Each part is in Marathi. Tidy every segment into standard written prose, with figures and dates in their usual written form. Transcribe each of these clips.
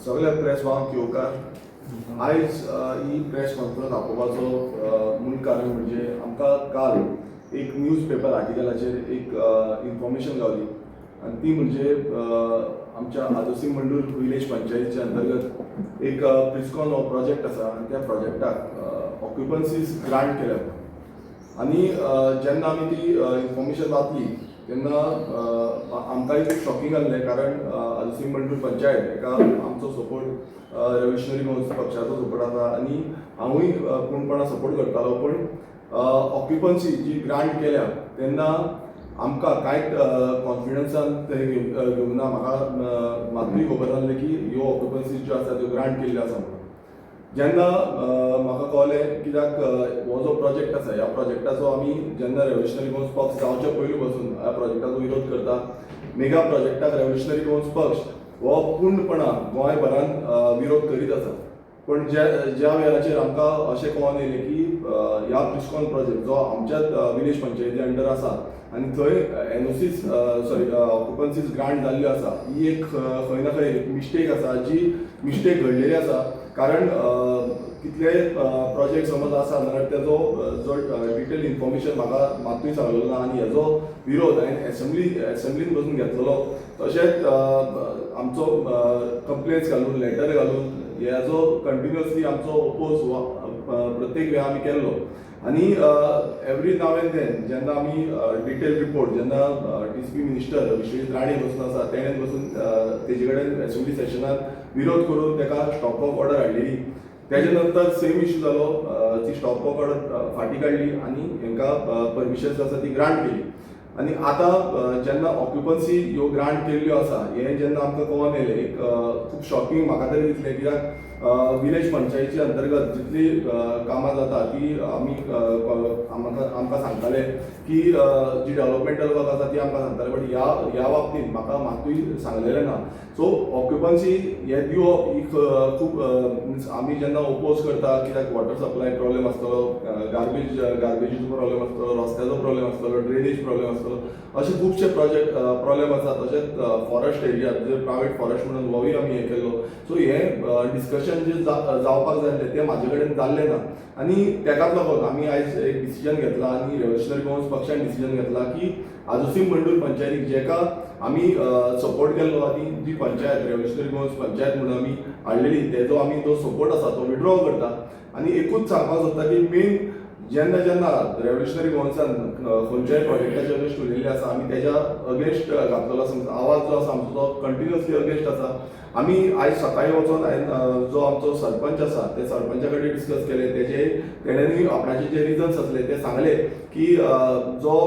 सगळे प्रेस वांक येवकार आयज ही प्रेस कॉन्फरन्स आपोवपाचो मूळ कारण म्हणजे आमकां काल एक न्यूज पेपर आर्टिकलाचेर एक इन्फॉर्मेशन गावली आनी ती म्हणजे आमच्या आदोसी मंडूर विलेज पंचायतीच्या अंतर्गत एक प्रिस्कॉन हो प्रोजेक्ट आसा आनी त्या प्रोजेक्टाक ऑक्युपन्सीज ग्रांट केल्यात आनी जेन्ना आमी ती इन्फॉर्मेशन वाचली तेन्ना आमकांय खूब शॉकिंग जाल्लें कारण आदोसी मंडूर पंचायत हेका आमचो सपोर्ट रेव्होल्युशनरी पक्षाचो सपोर्ट आसा आनी हांवूय पूर्णपणान सपोर्ट करतालो पण ऑक्युपन्सी जी ग्रांट केल्या तेन्ना आमकां कांयच कॉन्फिडन्सान ते घेवंक ना म्हाका मात्तूय खबर नासलें की ह्यो ऑक्युपन्सीज ज्यो आसा त्यो ग्रांट केल्ल्यो आसा म्हणून जेन्ना म्हाका कळलें कित्याक हो जो प्रोजेक्ट आसा ह्या प्रोजेक्टाचो आमी जेन्ना रेव्होल्युशनरी गोवन्स पक्ष जावचे पयलीं पासून ह्या प्रोजेक्टाचो विरोध करता मेगा प्रोजेक्टाक रेव्होल्युशनरी गोवन्स पक्ष हो पूर्णपणान गोंयभरान विरोध करीत आसा पण ज्या वेळाचेर आमकां अशें कळोन येयलें की ह्या प्रिस्कॉन प्रोजेक्ट जो आमच्याच विलेज पंचायती अंडर आसा आनी थंय एनओसीज ऑक्युपन्सीज ग्रांट जाल्ल्यो आसा ही एक खंय ना खंय मिस्टेक आसा जी मिस्टेक घडलेली आसा कारण कितलेय प्रोजेक्ट समज आसा जाल्यार तेजो जो डिटेल इन्फॉर्मेशन म्हाका मात्तूय सांगलेलो ना आनी हेजो विरोध हांवें एसेंब्लीन बसून घेतलेलो तशेंच आमचो कंप्लेन्स घालून लेटर घालून हेजो कंटिन्युअसली आमचो ओपोज प्रत्येक वेळा आमी केल्लो आनी एवरी नाव एंड देन जेन्ना आमी डिटेल रिपोर्ट जेन्ना डीसीपी मिनिस्टर विश्वजीत राणे बसून आसा तेणें बसून तेजे कडेन एसेंब्ली सेशनात विरोध करून ताका स्टॉप वर्क ऑर्डर हाडलेली तेजे नंतर सेम इश्यू जालो ती स्टॉप वर्क ऑर्डर फाटीं काडली आनी हांकां परमिशन्स आसा ती ग्रांट केली आनी आतां जेन्ना ऑक्युपन्सी ह्यो ग्रांट केल्ल्यो आसा हें जेन्ना आमकां कळोन येयलें एक खूब शॉकिंग म्हाका तरी दिसलें कित्याक विलेज पंचायती अंतर्गत जितली कामां जाता ती आमी आमकां सांगताले की जी डेव्हलपमेंटल वर्क आसा ती आमकां सांगताले बट ह्या बाबतींत म्हाका मात्तूय सांगलेलें ना सो ऑक्युपन्सी हे दिवप ही खूब मिन्स आमी जेन्ना ओपोज करता कित्याक वॉटर सप्लाय प्रॉब्लेम आसतलो गार्बेजीचो प्रॉब्लेम आसतलो रस्त्याचो प्रॉब्लेम आसतलो ड्रेनेज प्रॉब्लेम आसतलो अशे खुबशे प्रॉब्लेम आसा तशेंच फॉरेस्ट एरिया जे प्रायवेट फॉरेस्ट म्हणून होय आमी हें केल्लो सो हें डिस्कशन जे जावपाक जाय आसलें तें म्हाजे कडेन जाल्लें ना आनी तेकाच लागून आमी आयज एक डिसिजन घेतला आनी रेव्होल्युशनरी गोवन्स पक्षान डिसिजन घेतला की आदोसी मंडूर पंचायतीक जेका आमी सपोर्ट केल्लो आनी जी पंचायत रेव्होल्युशनरी गोवन्स पंचायत म्हणून आमी हाडलेली तेजो आमी जो सपोर्ट आसा तो विड्रॉ करता आनी एकूच सांगपाक सोदता की मेन जेन्ना रेव्होल्युशनरी गोवन्सान खंयच्याय प्रोजेक्टाचे अगेन्स्ट उलयल्ले आसा आमी तेज्या अगेन्स्ट घातलेलो आवाज जो आसा आमचो तो कंटिन्युअसली अगेन्स्ट आसा आमी आयज सकाळीं वचून जो आमचो सरपंच आसा ते सरपंचा कडेन डिस्कस केले तेणेंनी आपणाचे जे रिजन्स आसले ते सांगले की जो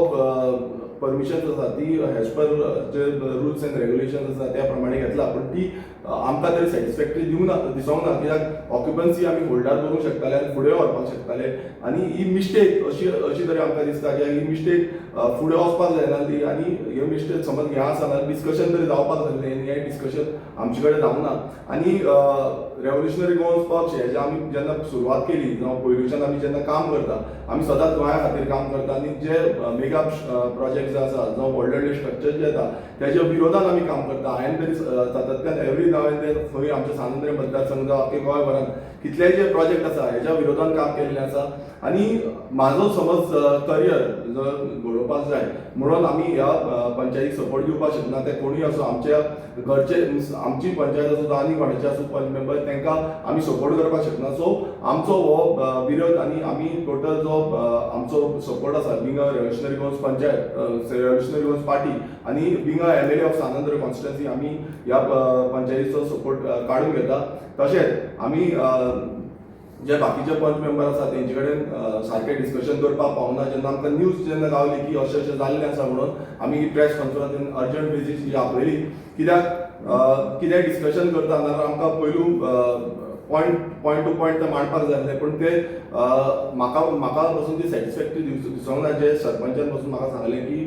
परमिशन्स आसा ती एज पर जे रुल्स एंड रेग्युलेशन्स आसा त्या प्रमाणे घेतला पण ती आमकां तरी सॅटिस्फॅक्टरी दिसोंक ना कित्याक ऑक्युपन्सी आमी होल्डार करूंक शकताले आनी फुडें व्हरपाक शकताले आनी ही मिस्टेक अशी तरी आमकां दिसता की ही मिस्टेक फुडें वचपाक जायनासली आनी ह्यो मिस्टेक समज हें आसा जाल्यार डिस्कशन तरी जावपाक जाल्लें आनी हें डिस्कशन आमचे कडेन जावंक ना आनी रेव्होल्युशनरी गोवन्स पक्ष हेजे आमी जेन्ना सुरवात केली जावं पयलींच्यान आमी जेन्ना काम करता आमी सदांच गोंया खातीर काम करता आनी जे मेगा प्रोजेक्ट जे आसा जावं व्हडले व्हडले स्ट्रक्चर जे येता तेज्या विरोधान आमी काम करता हांवें तरी सातत्यान एवरी नाव एंड देन खंय आमच्या स्वातंत्र्य मतदारसंघ जावं आख्खे गोंयभरान कितलेय जे प्रोजेक्ट आसा हेज्या विरोधान काम केल्लें आसा आनी म्हाजो समज करियर जर घडोवपाक जाय म्हणून आमी ह्या पंचायतीक सपोर्ट दिवपाक शकना ते कोणूय असो आमच्या घरचे आमची पंचायत आसूं आनी कोणाचे आसूं पंच मेंबर तांकां आमी सपोर्ट करपाक शकना सो आमचो हो विरोध आनी आमी टोटल जो आमचो सपोर्ट आसा being revolutionary Goans panchayat revolutionary Goans party आनी बिंग एमएलए ऑफ स्वातंत्र्य कॉन्स्टिट्युएन्सी आमी ह्या पंचायतीचो सपोर्ट काडून घेता तशेंच आमी जे बाकीचे पंच मेंबर आसा तेंचे कडेन सारकें डिस्कशन करपाक पावना जेन्ना आमकां न्यूज जेन्ना गावली की अशें जाल्लें आसा म्हणून आमी प्रेस कॉन्फरन्सीन अर्जंट बेजीस ही आपयली कित्याक कितें डिस्कशन करता जाल्यार आमकां पयलू पॉयंट टू पॉयंट ते मांडपाक जाय आसलें पण ते म्हाका पासून ती सॅटिस्फॅक्टरी दिसोंक ना जे सरपंचान पासून म्हाका सांगलें की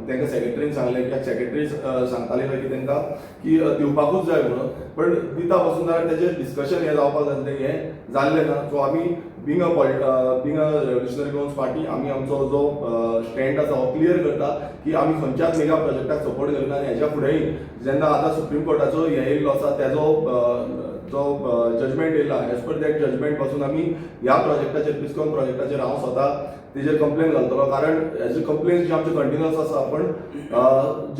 तांकां सेक्रेटरीन सांगलें कित्याक सेक्रेटरी सांगताले खंय की तांकां की दिवपाकूच जाय म्हणून पण दिता पासून जाल्यार तेजें डिस्कशन हें जावपाक जाय तें हें जाल्लें ना सो आमी being a revolutionary Goans party आमी आमचो जो स्टँड आसा हो क्लियर करता की आमी खंयच्याच मेगा प्रोजेक्टाक सपोर्ट करना आनी हेच्या फुडेंय जेन्ना आतां सुप्रीम कोर्टाचो हे येयल्लो आसा तेजो जो जजमेंट येयला एज पर दॅट जजमेंट पासून आमी ह्या प्रोजेक्टाचेर पिस्कॉन प्रोजेक्टाचेर हांव स्वता तेजेर कंप्लेन घालतलो कारण हेजे कंप्लेन्स जे आमचे कंटिन्युअस आसा पण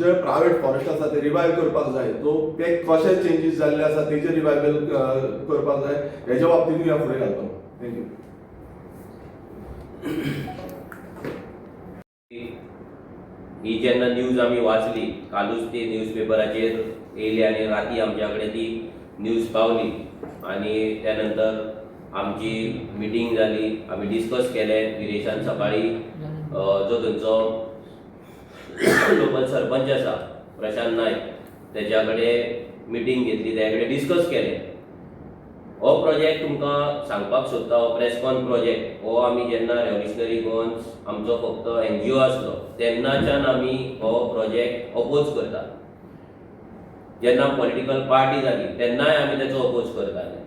जे प्रायवेट फॉरेस्ट आसा ते रिवायव करपाक जाय तो ते कशे चेंजीस जाल्ले आसा तेजे रिवायवल करपाक जाय हेच्या बाबतींतूय हांव फुडें घालतलो. थँक्यू. ही जेन्ना न्यूज आमी वाचली कालूच ती न्यूज पेपराचेर येयली आनी राती आमच्या कडेन ती न्यूज पावली आनी त्यानंतर आमची मिटींग जाली आमी डिस्कस केलें विरेशान सकाळी जो थंयचो लोकल सरपंच आसा प्रशांत नायक तेच्या कडेन मिटींग घेतली तेच्या कडेन डिस्कस केलें हो प्रोजेक्ट तुमकां सांगपाक सोदता हो प्रेसकॉन प्रोजेक्ट हो आमी जेन्ना रेव्होल्युशनरी गोवन्स आमचो फक्त NGO आसलो तेन्नाच्यान आमी हो प्रोजेक्ट अपोज करता. जेन्ना पॉलिटिकल पार्टी जाली तेन्नाय आमी तेचो अपोज करताले.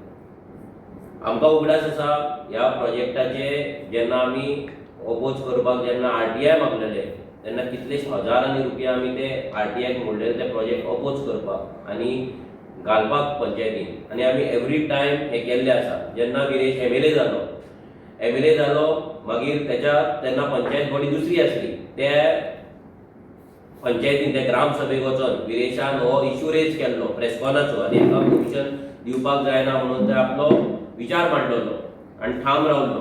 आमकां उगडास आसा ह्या प्रोजेक्टाचे जेन्ना आमी अपोज करपाक जेन्ना RTI मागलेले तेन्ना कितलेश हजारांनी रुपया आमी ते RTIक मोडलेले ते प्रोजेक्ट अपोज करपाक आनी घालपाक पंचायतीन आनी आमी एवरी टायम हे केल्ले आसा. जेन्ना विरेश MLA जालो मागीर तेच्या तेन्ना पंचायत बॉडी दुसरी आसली ते पंचायतीन ते ग्रामसभेक वचोन विरेशान हो इश्यू रेज केल्लो प्रेसकॉनाचो आनी हाका कमिशन दिवपाक जायना म्हणून ते आपलो विचार मांडलेलो आनी ठाम रावलो.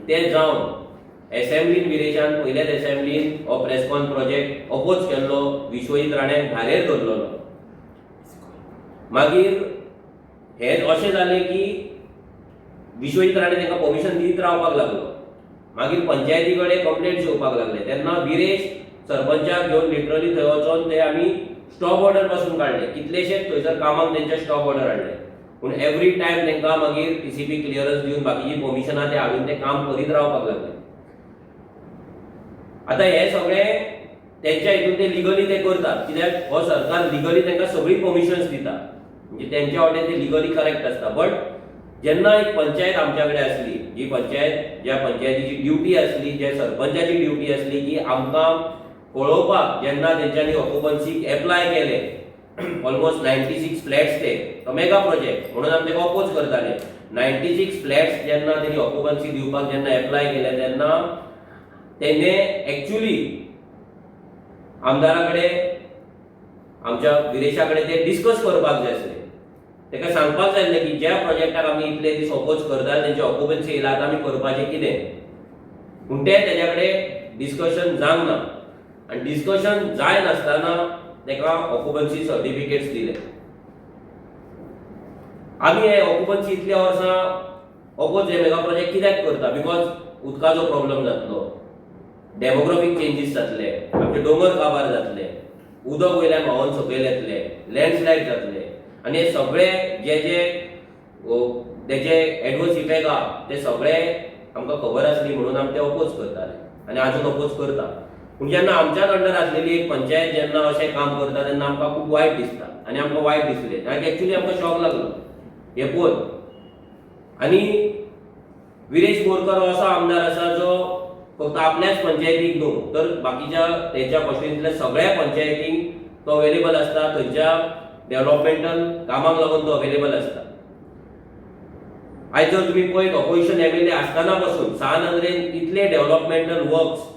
ते जावन एसेंब्लीन विरेशान पयल्याच एसेंब्लीन हो प्रेसकॉन प्रोजेक्ट अपोज केल्लो विश्वजीत राण्याक भायर धरलेलो. मागीर हें अशें जालें की विश्वजीत राणे तांकां परमिशन दीत रावपाक लागलो. मागीर पंचायती कडेन कंप्लेंट्स येवपाक लागले तेन्ना विरेश सरपंचाक घेवन लिटरली थंय वचोन ते आमी स्टॉप ऑर्डर पासून काडले. कितलेशेच थंयसर कामाक तेंचे स्टॉप ऑर्डर हाडले पूण एवरी टायम तांकां मागीर TCP क्लियरन्स दिवन बाकीची परमिशनां ते हाडून ते काम करीत रावपाक लागले. आतां हे सगळें तेंच्या हितून ते लिगली ते करतात कित्याक हो सरकार लिगली तांकां सगळी परमिशन्स दिता म्हणजे त्यांच्या वाटेन ते लिगली करेक्ट आसता. बट जेन्ना एक पंचायत आमच्या कडेन आसली जी पंचायत ज्या पंचायतीची ड्युटी आसली जे सरपंचाची ड्युटी आसली की आमकां पळोवपाक जेन्ना तेंच्यांनी ऑक्युपन्सीक एप्लाय केले ऑलमोस्ट 96 फ्लॅट्स ते मेगा प्रोजेक्ट म्हणून आमी तेका अपोज करताले. 96 फ्लॅट्स जेन्ना तेणी ऑक्युपन्सी दिवपाक जेन्ना एप्लाय केले तेन्ना तेणे एक्चुअली आमदारा कडेन आमच्या विरेशा कडेन ते डिस्कस करपाक जाय आसले. तेका सांगपाक जाय आसलें की ज्या प्रोजेक्टाक आमी इतले दीस अपोज करता तेंचे ऑक्युपन्सी येयला आतां आमी करपाचें कितें पूण ते तेज्या कडेन डिस्कशन जावंक ना आनी डिस्कशन जाय नासतना तेका ऑक्युपन्सी सर्टिफिकेट्स दिले. आमी हे ऑक्युपन्सी इतल्या वर्सां अपोज हे मेगा प्रोजेक्ट कित्याक करता बिकॉज उदकाचो प्रॉब्लेम जातलो, डेमोग्राफीक चेंजीस जातले, आमचे दोंगर काबार जातले, उदक वयल्यान व्हांवून सकयल येतले, लँडस्लायड जातले आनी हे सगळे जे जे तेचे एडवर्स इफेक्ट आहा ते सगळे आमकां खबर आसली म्हणून आमी ते अपोज करताले आनी आजून अपोज करता. पूण जेन्ना आमच्याच अंडर आसलेली एक पंचायत जेन्ना अशें काम करता तेन्ना आमकां खूब वायट दिसता आनी आमकां वायट दिसलें आनी एक्चुअली आमकां शॉक लागलो हे पळोवन. आनी विरेश बोरकर हो असो आमदार आसा जो फक्त आपल्याच पंचायतीक न्हू तर बाकीच्या तेच्या कॉन्स्टिट्युएंसींतल्या सगळ्या पंचायतींक तो अवेलेबल आसता. थंयच्या डेव्हलपमेंटल कामाक लागून तो अवेलेबल आसता. आयज जर तुमी पळयत ऑपोजिशन MLA आसतना पासून सानंद्रेन इतले डेव्हलपमेंटल वर्क्स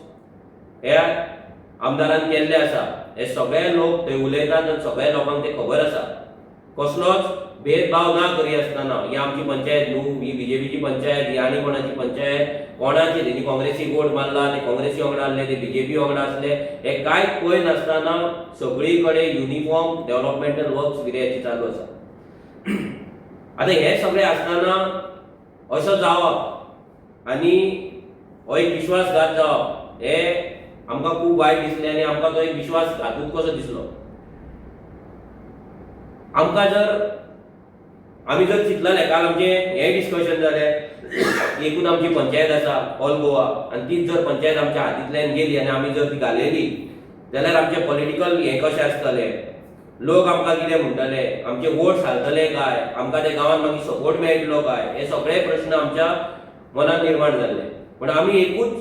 ह्या आमदारान केल्ले आसा. हे सगळे लोक थंय उलयतात आनी सगळ्या लोकांक ते खबर आसा. कसलोच भेदभाव ना करी आसतना ही आमची पंचायत न्हू, ही BJPची पंचायत, ही आनी कोणाची पंचायत, कोणाची तेणी काँग्रेसीक वोट मारला आनी काँग्रेसी वांगडा आसले ते BJP वांगडा आसले हे कांयच पळय नासतना सगळी कडेन युनिफॉर्म डेव्हलपमेंटल वर्क्स विर्याची चालू आसा. आतां हे सगळे आसतना असो जावप आनी हो एक विश्वासघात जावप हे आमकां खूब वायट दिसलें आनी आमकां तो एक विश्वासघातूच कसो दिसलो. आमकां जर आमी जर चिंतलें काल आमचे हे डिस्कशन जालें एकूच आमची पंचायत आसा ऑल गोवा आनी तीच जर पंचायत आमच्या हातींतल्यान गेली आनी आमी जर ती घालयली जाल्यार आमचे पॉलिटिकल हें कशें आसतलें, लोक आमकां कितें म्हणटले, आमचे वोट घालतले काय, आमकां त्या गांवांत मागीर सपोर्ट मेळटलो काय, हे सगळे प्रश्न आमच्या मनात निर्माण जाल्ले. पण आमी एकूच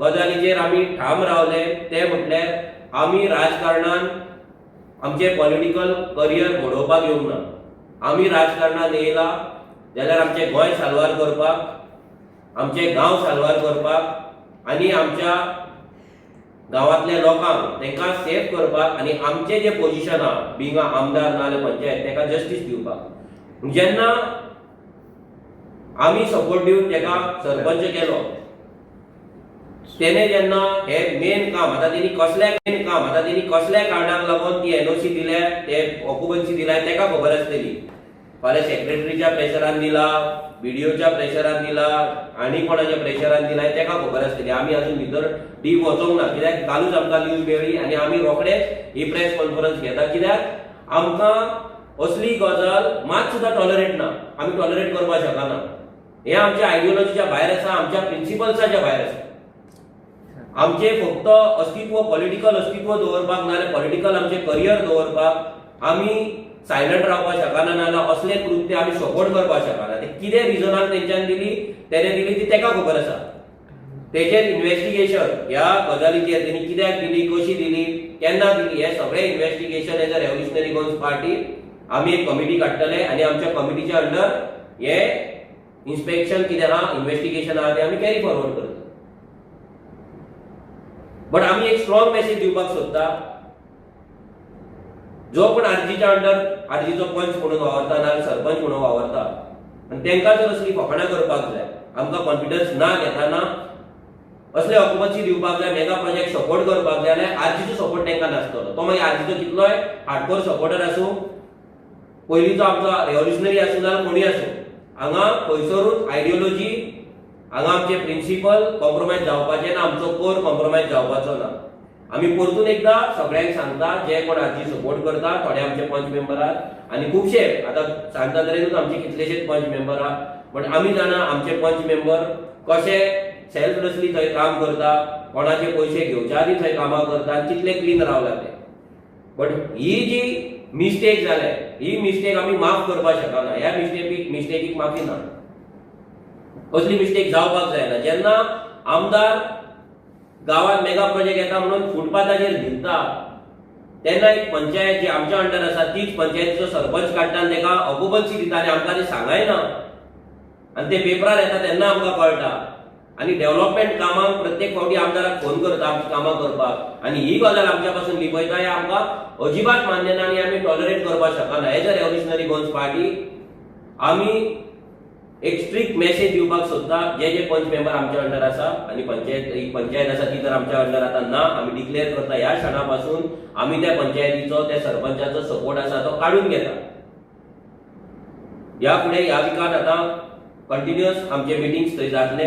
गजालीचेर आमी ठाम रावले, ते म्हटल्यार आमी राजकारणान आमचे पॉलिटिकल करियर घडोवपाक येवंक ना. आमी राजकारणान येयला जाल्यार आमचे गोंय साल्वार करपाक, आमचे गांव साल्वार करपाक आनी आमच्या गांवांतल्या लोकांक तांकां सेफ करपाक आनी आमचे जे पोजिशन आहा बिंग आमदार नाजाल्यार पंचायत ताका जस्टीस दिवपाक. जेन्ना आमी सपोर्ट दिवन ताका सरपंच केलो, तेणे जेन्ना हे मेन काम आतां तेणी कसल्या कारणाक लागून ती एनओसी दिल्या, ते ऑक्युपन्सी दिल्या ताका खबर आसतली. फाल्यां सेक्रेटरीच्या प्रेशरान दिला, बीडीओच्या प्रेशरान दिला, आनी कोणाच्या प्रेशरान दिला ताका खबर आसतली. आमी अजून भितर डीप वचोंक ना, कित्याक कालूच आमकां न्यूज मेळ्ळी आनी आमी रोखडेच ही प्रेस कॉन्फरन्स घेता. कित्याक आमकां असली गजाल मात सुद्दां टॉलरेट ना, आमी टॉलरेट करपाक शकना. हे आमच्या आयडियोलॉजीच्या भायर आसा, आमच्या प्रिन्सिपल्साच्या भायर आसा. आमचे फक्त अस्तित्व, पॉलिटिकल अस्तित्व दवरपाक नाजाल्यार पॉलिटिकल आमचे करियर दवरपाक आमी सायलंट रावपाक शकना, नाजाल्यार असले कृत्य आमी सपोर्ट करपाक शकना. ते कितें रिजनान तेंच्यान दिली, तेणे दिली ती ताका खबर आसा. तेचेर इन्व्हेस्टिगेशन ह्या गजालीचेर तेणी कित्याक दिली, कशी दिली, केन्ना दिली, हे सगळे इन्व्हेस्टिगेशन एज अ रेव्होल्युशनरी गोन्स पार्टी आमी एक कमिटी काडटले आनी आमच्या कमिटीच्या अंडर हे इन्स्पेक्शन कितें आहा, इन्व्हेस्टिगेशन आहा ते आमी कॅरी फॉरवर्ड करता. बट आमी एक स्ट्रॉंग मेसेज दिवपाक सोदता. जो पण आरजीच्या अंडर आरजीचो पंच म्हणून वावरता ना सरपंच म्हणून वावरता आनी तांकां जर असली फकाणां करपाक जाय, आमकां कॉन्फिडन्स ना घेताना असले ऑक्युपन्सी दिवपाक जाय, मेगा प्रोजेक्ट सपोर्ट करपाक जाय जाल्यार आरजीचो सपोर्ट तांकां नासतलो. तो मागीर आरजीचो कितलोय हार्डकोर सपोर्टर आसूं, पयलींचो आमचो रेव्होल्युशनरी आसूं नाल्यार कोणी आसूं, हांगा खंयसरूच आयडियोलॉजी, हांगा आमचे प्रिन्सिपल कॉम्प्रोमायज जावपाचे ना, आमचो कोर कॉम्प्रोमायज जावपाचो ना. आमी परतून एकदा सगळ्यांक सांगता, जे कोण आरजी सपोर्ट करता, थोडे आमचे पंच मेंबर आहात आनी खुबशे आतां सांगता तरेनूच आमचे कितलेशेच पंच मेंबर आहात. पण आमी जाणा आमचे पंच मेंबर कशे सेल्फलेसली थंय काम करता, कोणाचे पयशे घेवच्या आदी थंय कामां करता, कितले क्लीन रावला ते. बट ही जी मिस्टेक जाले, ही मिस्टेक आमी माफ करपाक शकना. ह्या मिस्टेकीक माफी ना. कसली मिस्टेक जावपाक जायना. जेन्ना आमदार गांवांत मेगा प्रोजेक्ट येता म्हणून फुटपाथाचेर न्हिदता, तेन्ना एक पंचायत जी आमच्या अंडर आसा तीच पंचायतीचो सरपंच काडटा आनी ताका ऑक्युपन्सी दिता आनी आमकां ते सांगायना. आनी ते पेपरार येता तेन्ना आमकां कळटा. आनी डेव्हलपमेंट कामांक प्रत्येक फावटी आमदाराक फोन करता आमची कामां करपाक, आनी ही गजाल आमच्या पासून लिपयता हें आमकां अजिबात मान्य ना आनी आमी टॉलरेट करपाक शकना. एज अ रेव्होल्युशनरी गोन्स पार्टी आमी एक स्ट्रिक्ट मेसेज दिवपाक सोदता. जे जे पंच मेंबर आमच्या अंडर आसा आनी पंचायत आसा ती तर आमच्या अंडर आतां ना, आमी डिक्लेअर करता ह्या क्षणा पासून आमी त्या पंचायतीचो, त्या सरपंचाचो सपोर्ट आसा तो काडून घेता. ह्या फुडें ह्या विकांत आतां कंटिन्युअस आमचे मिटिंग्स थंय जातले.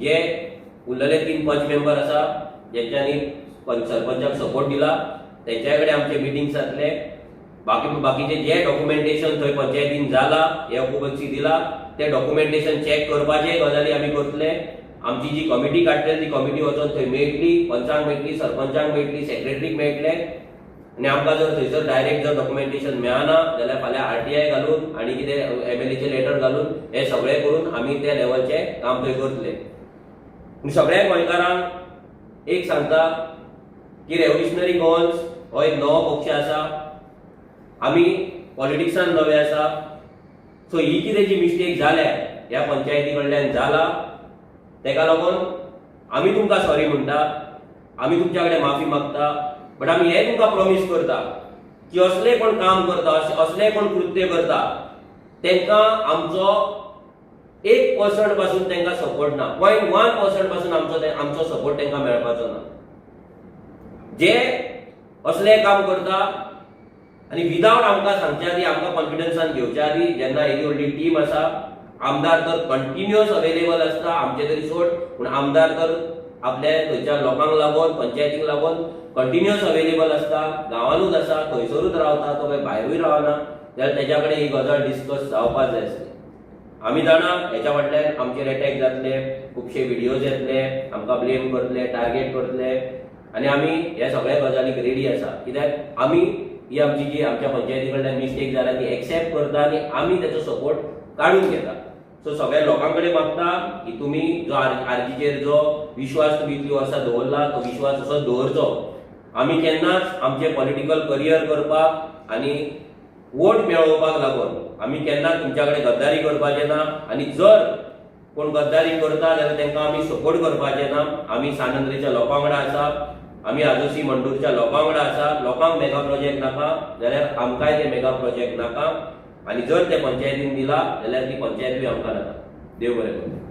जे उरलेले 3 पंच मेंबर आसा जेंच्यांनी सरपंचाक सपोर्ट दिला तेंच्या कडेन आमचे मिटिंग्स जातले. बाकीचे जे डॉक्युमेंटेशन थंय पंचायतीन जाला, हे ऑक्युपन्सी दिला, ते डॉक्युमेंटेशन चेक करपाचे गजाली आमी करतले. आमची जी कमिटी काडटली ती कमिटी वचून थंय मेळटली, पंचांक मेळटली, सरपंचांक मेळटली, सेक्रेटरीक मेळटले. आनी आमकां जर थंयसर डायरेक्ट जर डॉक्युमेंटेशन मेळना जाल्यार फाल्यां आरटीआय घालून आनी कितें एमएलएचें लेटर घालून हे सगळें करून आमी त्या लेवलचें काम थंय करतले. सगळ्या गोंयकारांक एक सांगता की रेव्होल्युशनरी गोन्स हो एक नवो पक्ष आसा. आमी पॉलिटिक्सान नवे आसा. सो ही कितें जी मिस्टेक जाल्या ह्या पंचायती कडल्यान जाला, तेका लागून आमी तुमकां सॉरी म्हणटा, आमी तुमच्या कडेन माफी मागता. बट आमी हें तुमकां प्रॉमिस करता की असले कोण काम करता, असले कोण कृत्य करता तांकां आमचो 1% पासून तांकां सपोर्ट ना, 0.1% पासून आमचो सपोर्ट तांकां मेळपाचो ना. जे असले काम करता आनी विदाउट आमकां सांगच्या आदी, आमकां कॉन्फिडन्सान घेवच्या आदी, जेन्ना एदी व्हडली टीम आसा, आमदार तर कंटिन्युअस अवेलेबल आसता, आमचे तरी सोड, पूण आमदार तर आपल्या थंयच्या लोकांक लागून, पंचायतीक लागून कंटिन्युअस अवेलेबल आसता, गांवांतूच आसा, थंयसरूच रावता, तो खंय भायरूय रावना. जाल्यार तेच्या कडेन ही गजाल डिस्कस जावपाक जाय आसली. आमी जाणा हेच्या फाटल्यान आमचेर अटॅक जातले, खुबशे व्हिडियोज येतले, आमकां ब्लेम करतले, टार्गेट करतले, आनी आमी ह्या सगळ्या गजालीक रेडी आसा. कित्याक आमी ही आमची जी आमच्या पंचायती कडल्यान मिस्टेक जाला ती एक्सेप्ट करता आनी आमी तेचो सपोर्ट काडून घेता. सो सगळ्या लोकांकडे मागता की तुम्ही जो आरजीचेर जो विश्वास तुम्ही इतली वर्सां दवरला तो विश्वास असो दवरचो. आमी केन्नाच आमचे पॉलिटिकल करियर करपाक आनी वोट मेळोवपाक लागून आमी केन्नाच तुमच्या कडेन गद्दारी करपाचें ना. आनी जर कोण गद्दारी करता जाल्यार तांकां आमी सपोर्ट करपाचें ना. आमी सानंद्रीच्या लोकां वांगडा आसा, आमी आजोसी मंडूरच्या लोकां वांगडा आसा. लोकांक मेगा प्रोजेक्ट नाका जाल्यार आमकांय ते मेगा प्रोजेक्ट नाका. आनी जर ते पंचायतीन दिला जाल्यार ती पंचायतूय आमकां नाका. देव बरें करूं.